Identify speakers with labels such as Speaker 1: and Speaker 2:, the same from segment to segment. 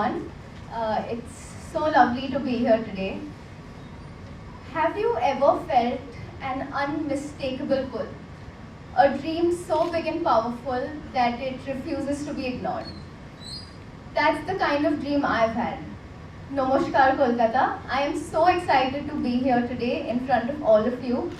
Speaker 1: everyone. It's so lovely to be here today. Have you ever felt an unmistakable pull? A dream so big and powerful that it refuses to be ignored. That's the kind of dream I've had. Namaskar Kolkata. I am so excited to be here today in front of all of you.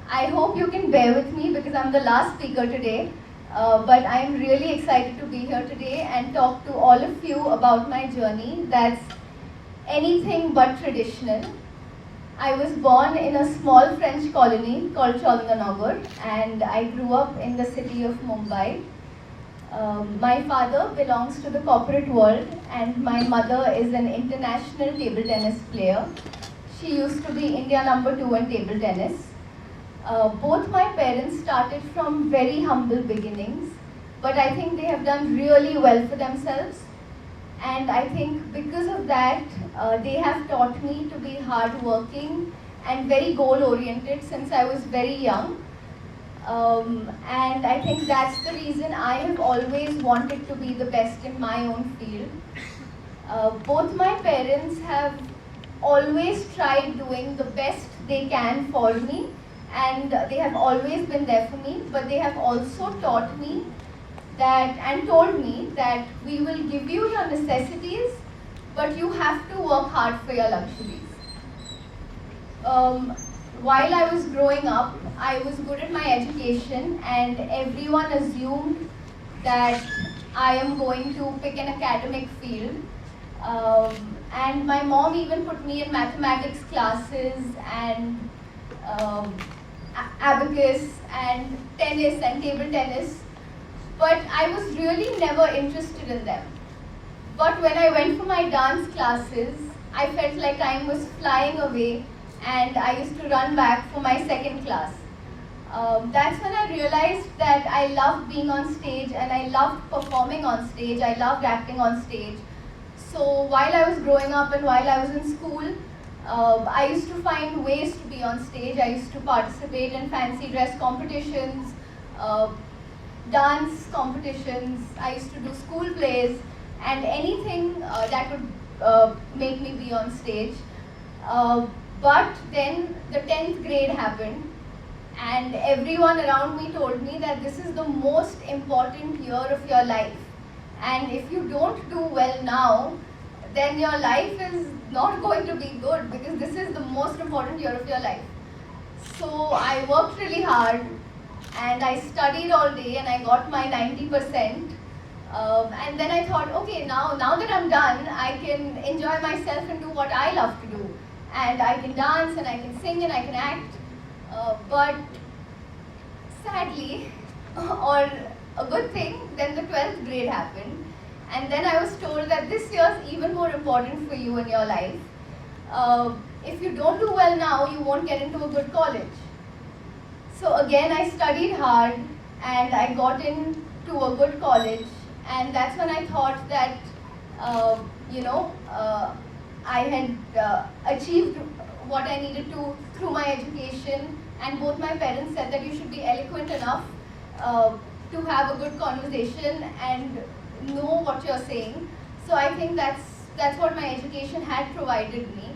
Speaker 1: I hope you can bear with me because I'm the last speaker today. But I am really excited to be here today and talk to all of you about my journey that's anything but traditional. I was born in a small French colony called Chandanagar and I grew up in the city of Mumbai. My father belongs to the corporate world and my mother is an international table tennis player. She used to be India #2 in table tennis. Both my parents started from very humble beginnings, but I think they have done really well for themselves. And I think because of that, they have taught me to be hardworking and very goal-oriented since I was very young. And I think that's the reason I have always wanted to be the best in my own field. Both my parents have always tried doing the best they can for me, and they have always been there for me, but they have also taught me that and told me that we will give you your necessities, but you have to work hard for your luxuries. While I was growing up, I was good at my education and everyone assumed that I am going to pick an academic field. And my mom even put me in mathematics classes and abacus and tennis and table tennis, but I was really never interested in them. But when I went for my dance classes, I felt like time was flying away and I used to run back for my second class. That's when I realized that I loved being on stage and I loved performing on stage, I loved acting on stage. So while I was growing up and while I was in school, I used to find ways to be on stage. I used to participate in fancy dress competitions, dance competitions. I used to do school plays and anything that would make me be on stage. But then the 10th grade happened and everyone around me told me that this is the most important year of your life. And if you don't do well now, then your life is not going to be good because this is the most important year of your life. So I worked really hard and I studied all day and I got my 90%. And then I thought, okay, now that I'm done, I can enjoy myself and do what I love to do. And I can dance and I can sing and I can act. But sadly, or a good thing, then the 12th grade happened. And then I was told that this year is even more important for you in your life. If you don't do well now, you won't get into a good college. So again, I studied hard and I got into a good college. And that's when I thought that, I had achieved what I needed to through my education. And both my parents said that you should be eloquent enough to have a good conversation and know what you're saying. So I think that's what my education had provided me.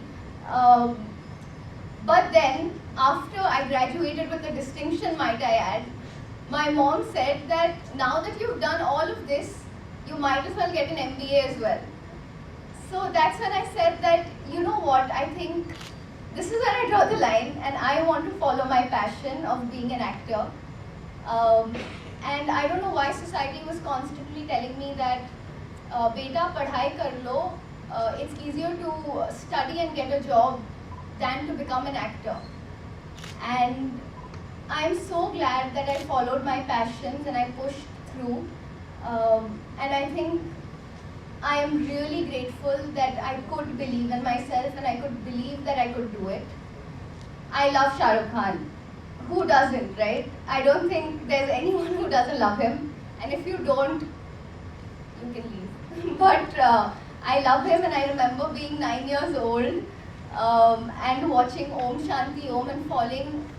Speaker 1: But then, after I graduated with a distinction, might I add, my mom said that now that you've done all of this, you might as well get an MBA as well. So that's when I said that, you know what, I think this is where I draw the line and I want to follow my passion of being an actor. And I don't know why society was constantly telling me that, beta padhai kar lo, it's easier to study and get a job than to become an actor. And I'm so glad that I followed my passions and I pushed through. And I think I am really grateful that I could believe in myself and I could believe that I could do it. I love Shah Rukh Khan. Who doesn't, right? I don't think there's anyone who doesn't love him. And if you don't, you can leave. But I love him and I remember being 9 years old and watching Om Shanti Om and falling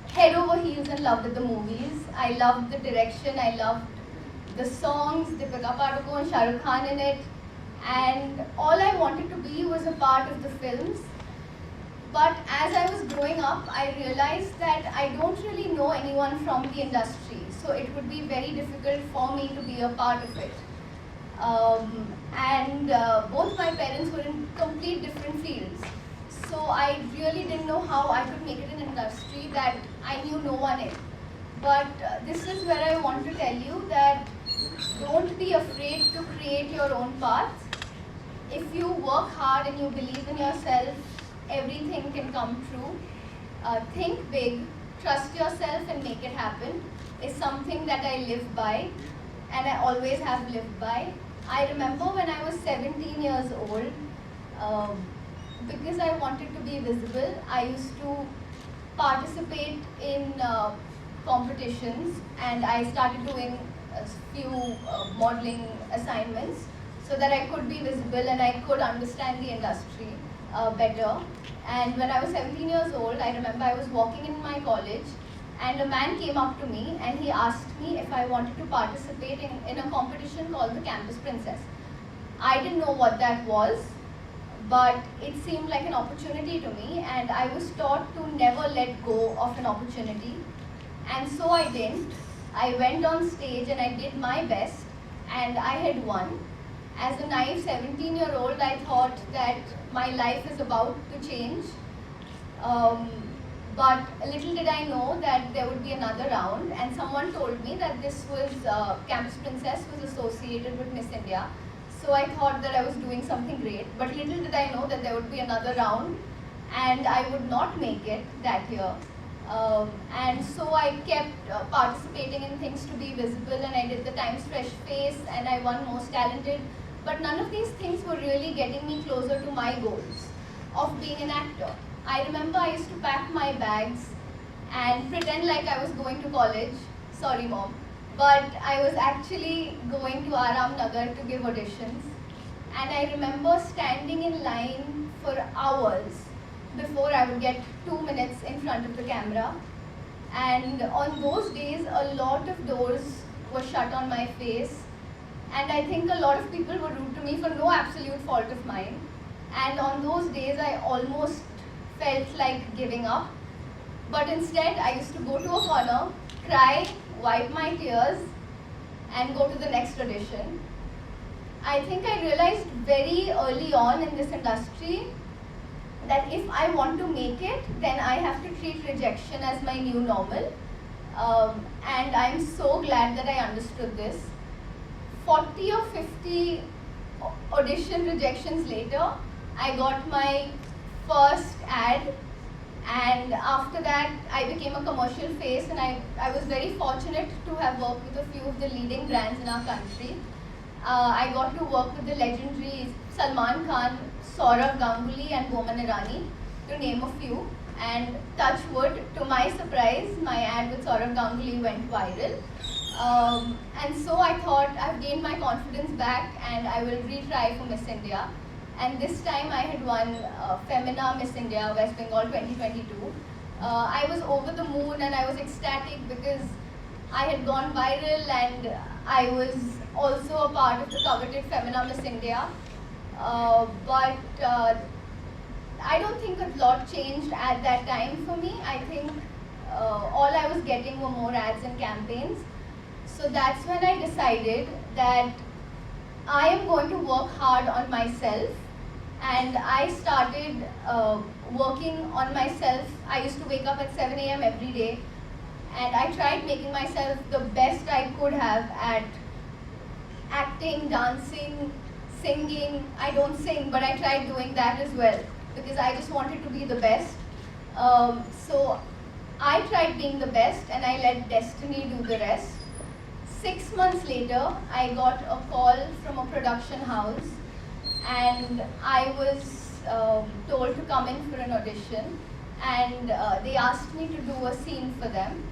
Speaker 1: head over heels in love with the movies. I loved the direction, I loved the songs, Deepika Padukone, Shah Rukh Khan in it. and all I wanted to be was a part of the films. But as I was growing up, I realized that I don't really know anyone from the industry, so it would be very difficult for me to be a part of it. Both my parents were in complete different fields. So I really didn't know how I could make it in an industry that I knew no one in. But this is where I want to tell you that don't be afraid to create your own path. If you work hard and you believe in yourself, everything can come true. Think big, trust yourself and make it happen is something that I live by and I always have lived by. I remember when I was 17 years old, because I wanted to be visible, I used to participate in competitions and I started doing a few modeling assignments so that I could be visible and I could understand the industry better. And when I was 17 years old, I remember I was walking in my college and a man came up to me and he asked me if I wanted to participate in a competition called the Campus Princess. I didn't know what that was, but it seemed like an opportunity to me and I was taught to never let go of an opportunity. And so I didn't. I went on stage and I did my best and I had won. As a naive 17-year-old, I thought that my life is about to change. But little did I know that there would be another round, and someone told me that this was Campus Princess was associated with Miss India. So I thought that I was doing something great, but little did I know that there would be another round and I would not make it that year. And so I kept participating in things to be visible, and I did the Times Fresh Face and I won Most Talented. But none of these things were really getting me closer to my goals of being an actor. I remember I used to pack my bags and pretend like I was going to college. Sorry, Mom. But I was actually going to Aram Nagar to give auditions. And I remember standing in line for hours before I would get 2 minutes in front of the camera. And on those days, a lot of doors were shut on my face. And I think a lot of people were rude to me for no absolute fault of mine. And on those days, I almost felt like giving up. But instead, I used to go to a corner, cry, wipe my tears, and go to the next audition. I think I realized very early on in this industry that if I want to make it, then I have to treat rejection as my new normal. And I'm so glad that I understood this. 40 or 50 audition rejections later, I got my first ad, and after that I became a commercial face, and I was very fortunate to have worked with a few of the leading brands in our country. I got to work with the legendary Salman Khan, Saurav Ganguly and Boman Irani, to name a few. And touch wood, to my surprise, my ad with Saurav Ganguly went viral. And so I thought I've gained my confidence back and I will retry for Miss India. And this time I had won Femina Miss India West Bengal 2022. I was over the moon and I was ecstatic because I had gone viral and I was also a part of the coveted Femina Miss India. But I don't think a lot changed at that time for me. I think all I was getting were more ads and campaigns. So that's when I decided that I am going to work hard on myself, and I started working on myself. I used to wake up at 7 a.m. every day, and I tried making myself the best I could have at acting, dancing, singing. I don't sing, but I tried doing that as well because I just wanted to be the best. So I tried being the best and I let destiny do the rest. 6 months later, I got a call from a production house and I was told to come in for an audition, and they asked me to do a scene for them.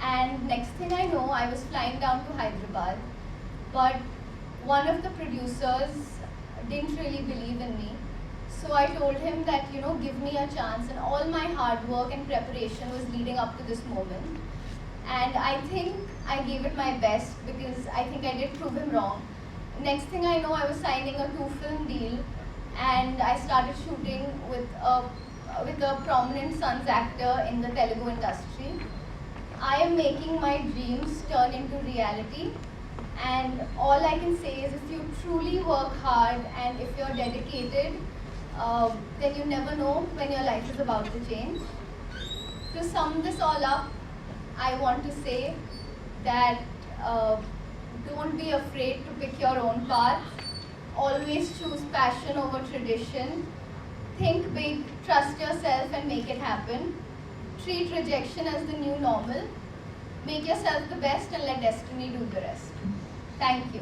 Speaker 1: And next thing I know, I was flying down to Hyderabad, but one of the producers didn't really believe in me. So I told him that, give me a chance, and all my hard work and preparation was leading up to this moment. And I think I gave it my best because I think I did prove him wrong. Next thing I know, I was signing a 2-film deal, and I started shooting with a prominent Sons actor in the Telugu industry. I am making my dreams turn into reality, and all I can say is if you truly work hard and if you're dedicated, then you never know when your life is about to change. To sum this all up, I want to say that don't be afraid to pick your own path. Always choose passion over tradition. Think big, trust yourself, and make it happen. Treat rejection as the new normal. Make yourself the best and let destiny do the rest. Thank you.